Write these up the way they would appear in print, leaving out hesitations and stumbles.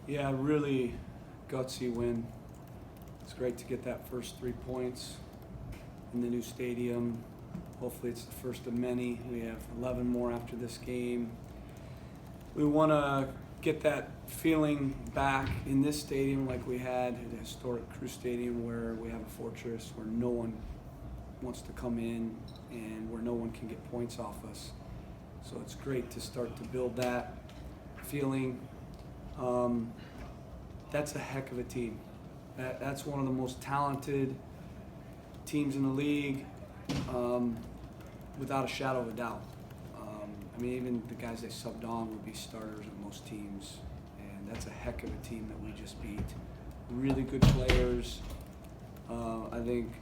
Yeah, really gutsy win. It's great to get that first 3 points in the new stadium. Hopefully it's the first of many. We have 11 more after this game. We want to get that feeling back in this stadium like we had at the historic Crew Stadium, where we have a fortress where no one wants to come in and where no one can get points off us. So it's great to start to build that feeling. That's a heck of a team. That's one of the most talented teams in the league, without a shadow of a doubt. I mean, even the guys they subbed on would be starters at most teams, and that's a heck of a team that we just beat. Really good players. I think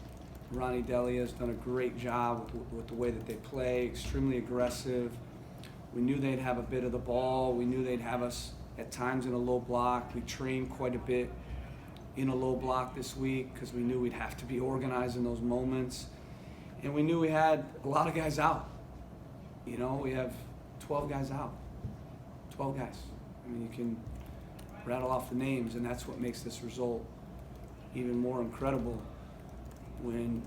Ronnie Delia has done a great job with the way that they play, extremely aggressive. We knew they'd have a bit of the ball. We knew they'd have us at times in a low block. We trained quite a bit in a low block this week because we knew we'd have to be organized in those moments. And we knew we had a lot of guys out. You know, we have 12 guys out. 12 guys. I mean, you can rattle off the names, and that's what makes this result even more incredible when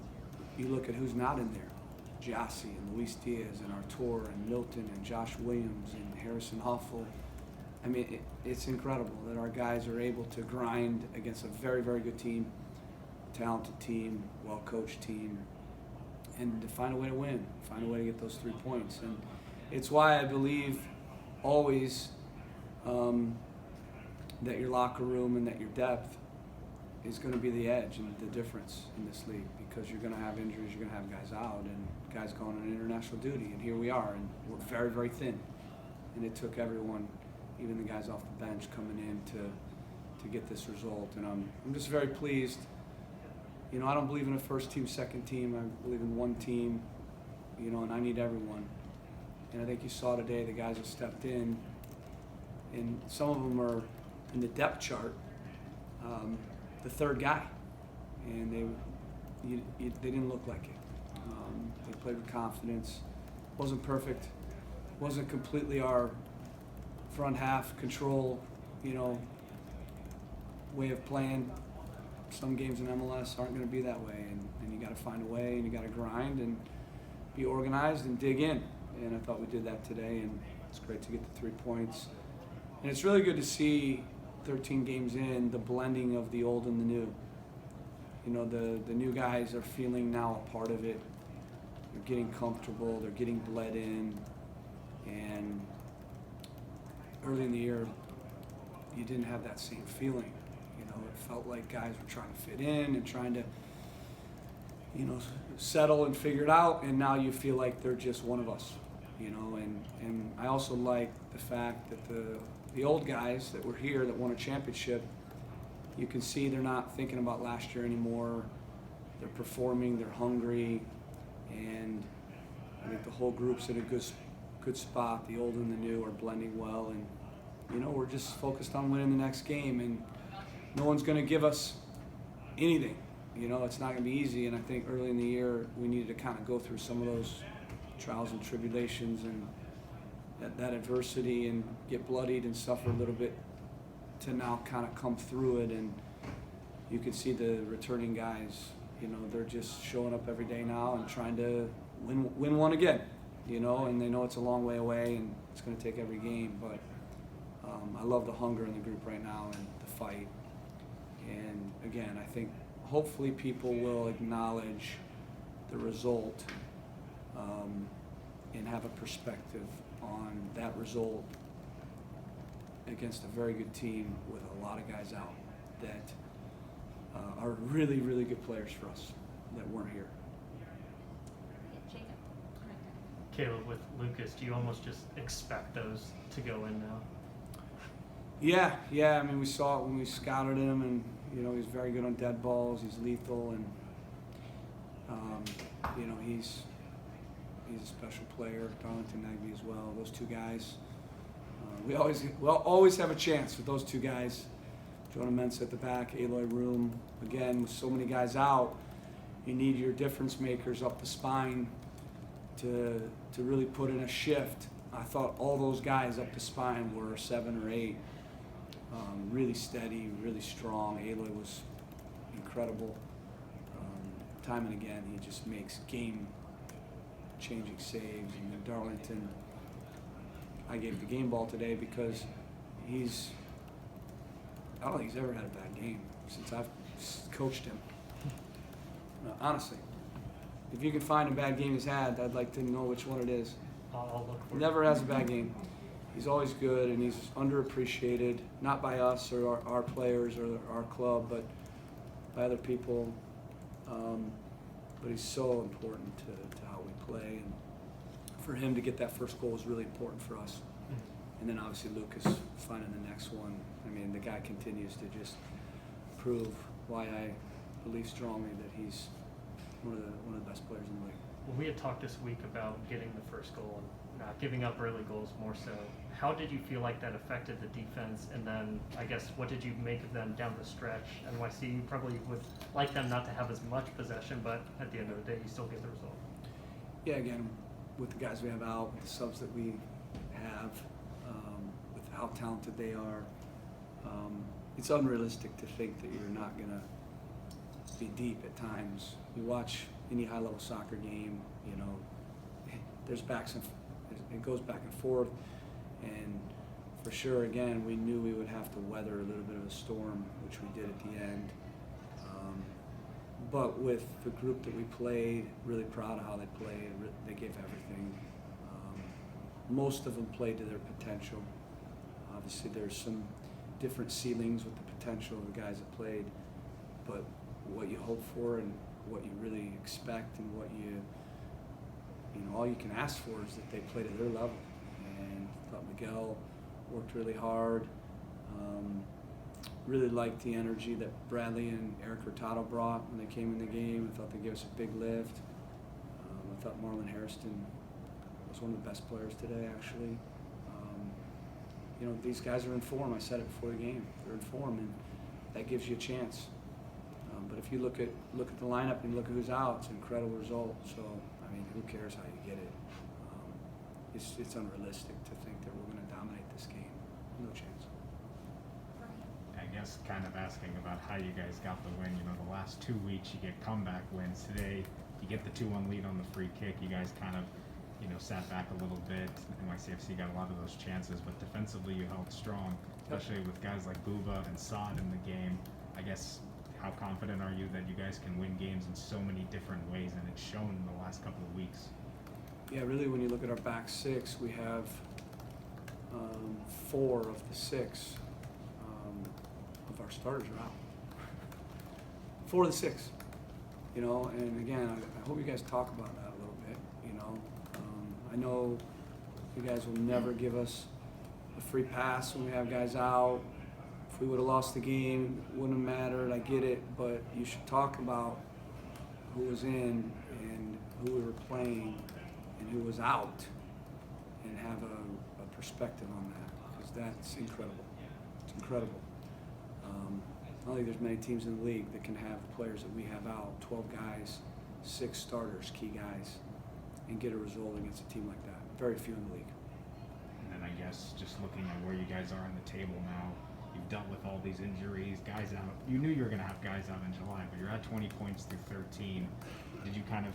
you look at who's not in there. Jassy and Luis Diaz and Artur and Milton and Josh Williams and Harrison Huffle. I mean, it's incredible that our guys are able to grind against a very, very good team, talented team, well-coached team, and to find a way to win, find a way to get those 3 points. And it's why I believe always that your locker room and that your depth is going to be the edge and the difference in this league, because you're going to have injuries, you're going to have guys out and guys going on international duty, and here we are, and we're very, very thin. And it took everyone, even the guys off the bench, coming in to get this result. And I'm just very pleased. You know, I don't believe in a first team, second team. I believe in one team, you know, and I need everyone. And I think you saw today the guys have stepped in, and some of them are in the depth chart, the third guy, and they didn't look like it. They played with confidence. Wasn't perfect. Wasn't completely our front half control, you know, way of playing. Some games in MLS aren't going to be that way, and you got to find a way, and you got to grind and be organized and dig in. And I thought we did that today, and it's great to get the 3 points. And it's really good to see 13 games in, the blending of the old and the new. You know, the new guys are feeling now a part of it. They're getting comfortable, they're getting bled in, and early in the year, you didn't have that same feeling. You know, it felt like guys were trying to fit in and trying to, you know, settle and figure it out, and now you feel like they're just one of us, you know. And I also like the fact that the old guys that were here that won a championship, you can see they're not thinking about last year anymore. They're performing, they're hungry, and I think the whole group's in a good spot. The old and the new are blending well, and you know, we're just focused on winning the next game, and no one's going to give us anything. You know, it's not going to be easy, and I think early in the year we needed to kind of go through some of those trials and tribulations and that adversity and get bloodied and suffer a little bit to now kind of come through it. And you can see the returning guys, you know, they're just showing up every day now and trying to win one again, you know, and they know it's a long way away and it's going to take every game. But I love the hunger in the group right now and the fight. And again, I think hopefully people will acknowledge the result and have a perspective on that result against a very good team with a lot of guys out that are really, really good players for us that weren't here. Caleb, with Lucas, do you almost just expect those to go in now? Yeah. I mean, we saw it when we scouted him, and you know, he's very good on dead balls. He's lethal, and you know, he's a special player. Darlington Nagbe as well. Those two guys. We always have a chance with those two guys. Jonah Mensah at the back, Aloy Room. Again, with so many guys out, you need your difference makers up the spine to really put in a shift. I thought all those guys up the spine were 7 or 8. Really steady, really strong. Aloy was incredible. Time and again, he just makes game-changing saves. And then Darlington, I gave the game ball today because I don't think he's ever had a bad game since I've coached him. Honestly, if you can find a bad game he's had, I'd like to know which one it is. I'll look for He never has a bad game. He's always good, and he's underappreciated, not by us or our players or our club, but by other people. But he's so important to how we play, and for him to get that first goal is really important for us. And then obviously Lucas finding the next one. I mean, the guy continues to just prove why I believe strongly that he's one of the best players in the league. Well, we had talked this week about getting the first goal and not giving up early goals more so. How did you feel like that affected the defense? And then, I guess, what did you make of them down the stretch? NYC, you probably would like them not to have as much possession, but at the end of the day, you still get the result. Yeah, again, with the guys we have out, with the subs that we have, with how talented they are, it's unrealistic to think that you're not going to be deep at times. You watch any high-level soccer game, you know, there's it goes back and forth, and for sure, again, we knew we would have to weather a little bit of a storm, which we did at the end. But with the group that we played, really proud of how they played. They gave everything. Most of them played to their potential. Obviously, there's some different ceilings with the potential of the guys that played, but what you hope for and what you really expect and what you know, all you can ask for is that they play to their level. And I thought Miguel worked really hard. Really liked the energy that Bradley and Eric Hurtado brought when they came in the game. I thought they gave us a big lift. I thought Marlon Hairston was one of the best players today, actually. You know, these guys are in form. I said it before the game. They're in form, and that gives you a chance. But if you look at the lineup and look at who's out, it's an incredible result. So, I mean, who cares how you get it? It's unrealistic to think that we're going to dominate this game. No chance. I guess kind of asking about how you guys got the win. You know, the last 2 weeks you get comeback wins. Today you get the 2-1 lead on the free kick. You guys kind of, you know, sat back a little bit. NYCFC got a lot of those chances, but defensively you held strong, especially with guys like Buba and Saad in the game. I guess, how confident are you that you guys can win games in so many different ways, and it's shown in the last couple of weeks? Yeah, really, when you look at our back six, we have 4 of the 6 of our starters are out. 4 of the 6, you know, and again, I hope you guys talk about that a little bit, you know. I know you guys will never give us a free pass when we have guys out. If we would have lost the game, it wouldn't have mattered, I get it, but you should talk about who was in and who we were playing and who was out, and have a perspective on that, because that's incredible. It's incredible. I don't think there's many teams in the league that can have players that we have out, 12 guys, 6 starters, key guys, and get a result against a team like that. Very few in the league. And then I guess just looking at where you guys are on the table now, you've dealt with all these injuries, guys out. You knew you were going to have guys out in July, but you're at 20 points through 13. Did you kind of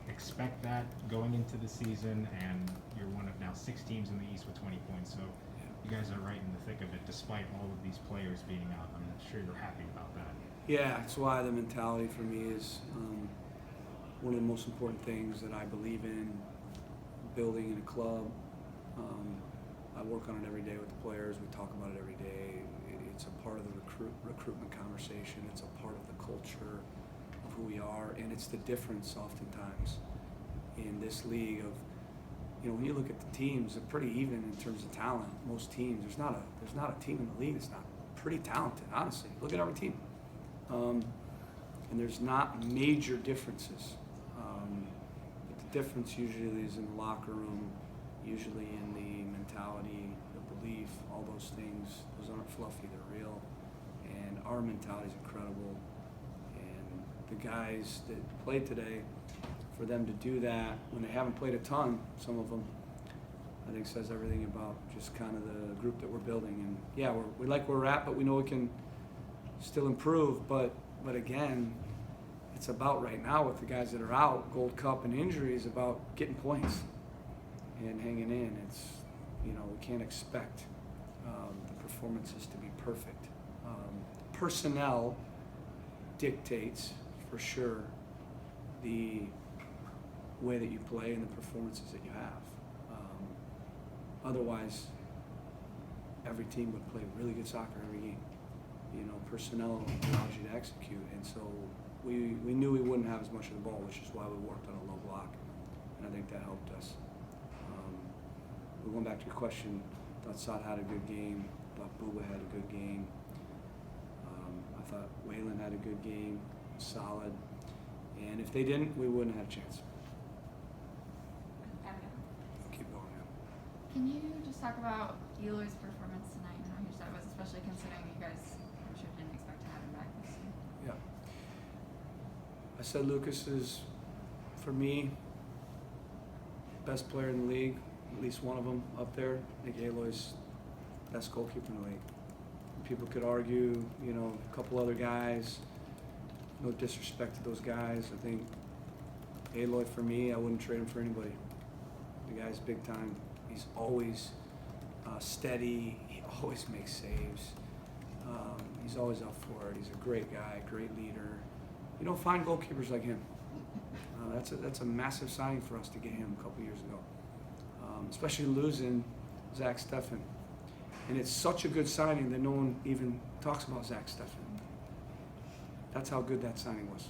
expect that going into the season? And you're one of now 6 teams in the East with 20 points, so you guys are right in the thick of it despite all of these players being out. I'm sure you're happy about that. Yeah, that's why the mentality for me is one of the most important things that I believe in building in a club. I work on it every day with the players. We talk about it every day. It's a part of the recruitment conversation. It's a part of the culture of who we are, and it's the difference oftentimes in this league of, you know, when you look at the teams, they're pretty even in terms of talent. Most teams, there's not a team in the league that's not pretty talented, honestly. Look at every team. And there's not major differences. But the difference usually is in the locker room, usually in the mentality, the belief, all those things. Those aren't fluffy, they're real. And our mentality is incredible. And the guys that played today, for them to do that when they haven't played a ton, some of them, I think says everything about just kind of the group that we're building. And yeah, we like where we're at, but we know we can still improve. But again, it's about right now with the guys that are out, Gold Cup and injuries, about getting points and hanging in. It's, we can't expect the performances to be perfect. Personnel dictates for sure the way that you play and the performances that you have. Otherwise, every team would play really good soccer every game. Personnel allows you to execute, and so we knew we wouldn't have as much of the ball, which is why we worked on a low block, and I think that helped us. Going back to your question, I thought Saad had a good game. I thought Booba had a good game. I thought Waylon had a good game, solid. And if they didn't, we wouldn't have had a chance. Keep going. Can you just talk about Eloy's performance tonight and how huge that was, especially considering you guys, I'm sure, didn't expect to have him back this year? Yeah. I said Lucas is, for me, best player in the league, at least one of them up there. I think Eloy's best goalkeeper in the league. People could argue, a couple other guys. No disrespect to those guys. I think Eloy, for me, I wouldn't trade him for anybody. The guy's big time. He's always steady. He always makes saves. He's always up for it. He's a great guy, great leader. You don't find goalkeepers like him. That's a massive signing for us to get him a couple years ago, especially losing Zach Steffen. And it's such a good signing that no one even talks about Zach Steffen. That's how good that signing was.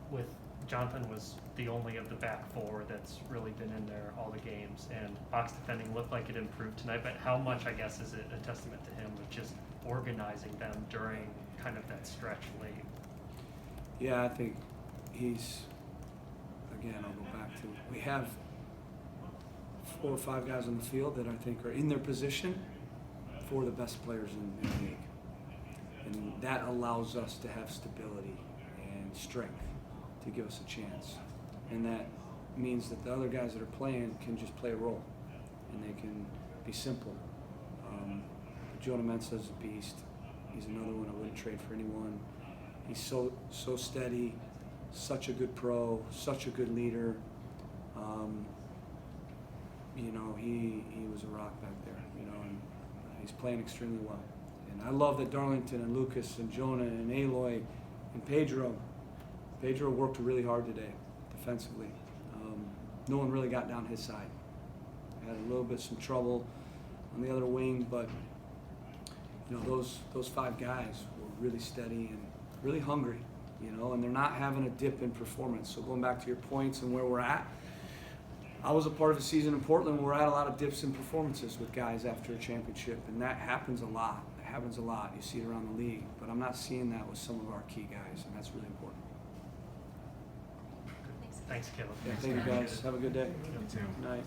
With Jonathan was the only of the back four that's really been in there all the games, and box defending looked like it improved tonight, but how much, I guess, is it a testament to him with just organizing them during kind of that stretch late? Yeah, I think he's, again, I'll go back to, we have 4 or 5 guys on the field that I think are in their position for the best players in the league. And that allows us to have stability and strength to give us a chance. And that means that the other guys that are playing can just play a role and they can be simple. Jonah Mensah's a beast. He's another one I wouldn't trade for anyone. He's so steady, such a good pro, such a good leader. He was a rock back there, and he's playing extremely well. And I love that Darlington and Lucas and Jonah and Aloy and Pedro worked really hard today defensively. No one really got down his side. Had a little bit some trouble on the other wing, but those 5 guys were really steady and really hungry, and they're not having a dip in performance. So going back to your points and where we're at, I was a part of a season in Portland where we're at a lot of dips in performances with guys after a championship, and that happens a lot. It happens a lot. You see it around the league, but I'm not seeing that with some of our key guys, and that's really important. Thanks, Caleb. Yeah, thank you guys. Have a good day. You too. Good night.